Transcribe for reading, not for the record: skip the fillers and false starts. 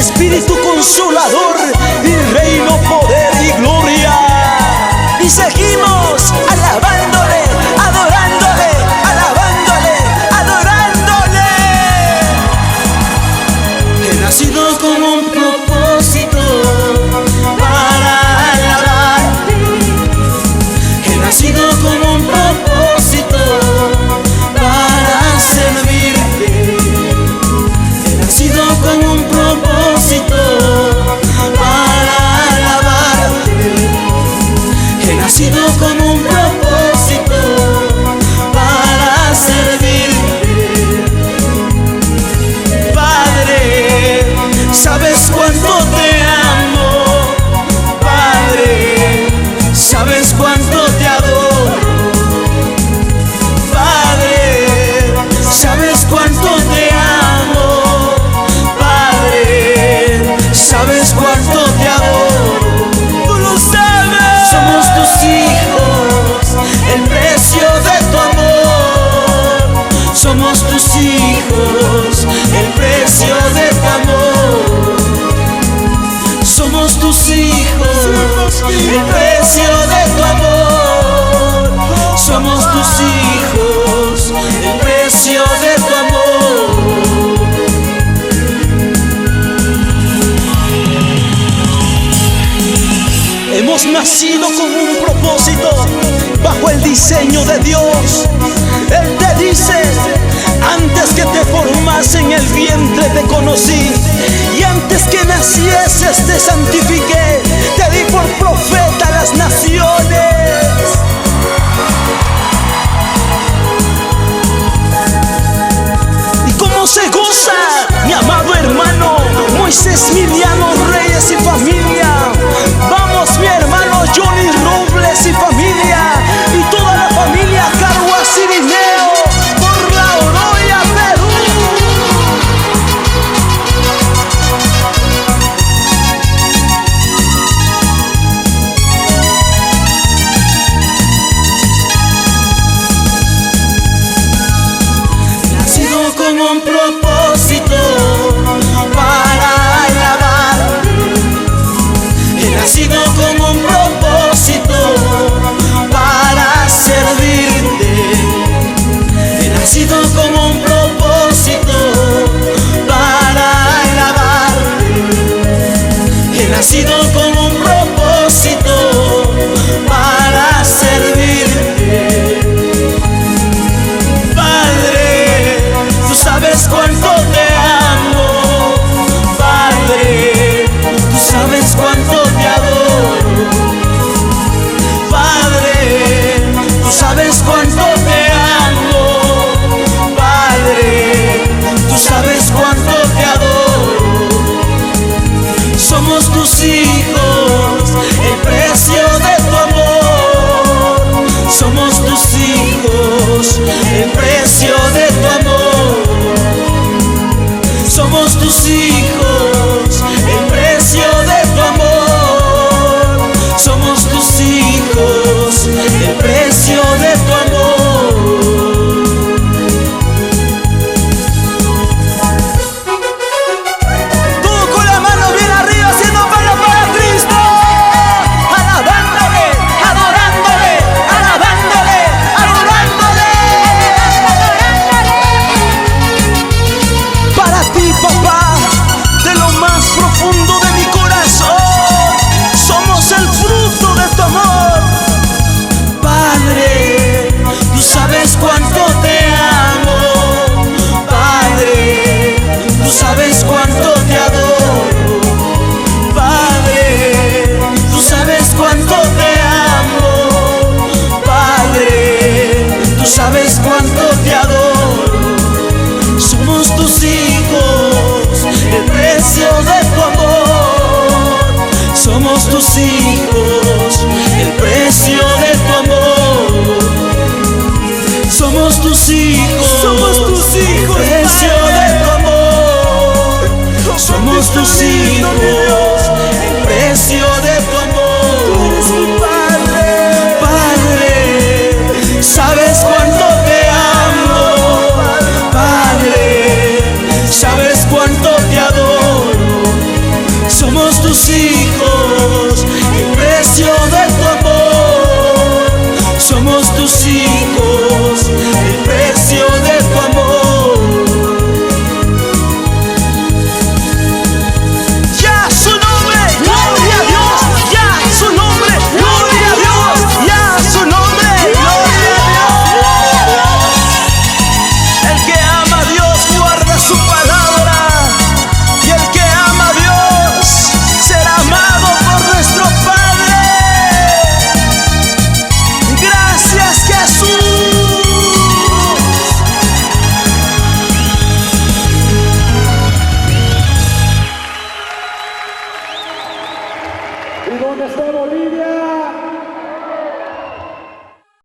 Espíritu Consolador y reino, poder y gloria. Y seguimos alabándole, adorándole, alabándole, adorándole. He nacido con un propósito para alabarte. He nacido con un propósito para servirte. He nacido con un propósito para alabarte. He nacido con un propósito para servirte. Padre, sabes cuánto te amo. Padre, sabes cuánto te adoro. Padre, sabes cuánto te amo. Padre, sabes cuánto te adoro. Tú lo sabes. Somos tus hijos, el precio de tu amor. Somos tus hijos, el precio de tu amor. Somos tus hijos, el precio de tu amor. Somos tus hijos, el precio de tu amor. Hemos nacido con un propósito bajo el diseño de Dios. Él te dice: antes que te formase en el vientre te conocí, y antes que nacieses te santifiqué, te di por profeta a las naciones. ¿Y cómo se goza, mi amado hermano Moisés Miliano Reyes y familia? Vamos, mi hermano Johnny Robles y familia, y toda la familia Caruas Cirineo, por la Oroya, Perú. He nacido con un propósito para alabarte. He nacido con un propósito para servirte. He nacido con un propósito para alabarte. He nacido con un propósito para servirte. Padre, tú sabes cuánto te amo. Padre, tú sabes cuánto te adoro. Padre, tú sabes cuánto te amo. Padre, tú sabes cuánto te adoro. Somos tus hijos, el precio de tu amor. Somos tus hijos, el precio de tu amor. Somos tus hijos, el precio de tu amor. Somos tus hijos, el precio de tu amor. Tú con la mano bien arriba, haciendo palmas para Cristo, alabándole, adorándole, alabándole, adorándole. Para ti, papá, de lo más profundo de mi corazón, somos el fruto de tu amor. Padre, tú sabes cuánto te amo. Padre, tú sabes cuánto te adoro. Padre, tú sabes cuánto te amo. Padre, tú sabes cuánto te adoro. Somos tus hijos, el precio de tu amor. Somos tus hijos,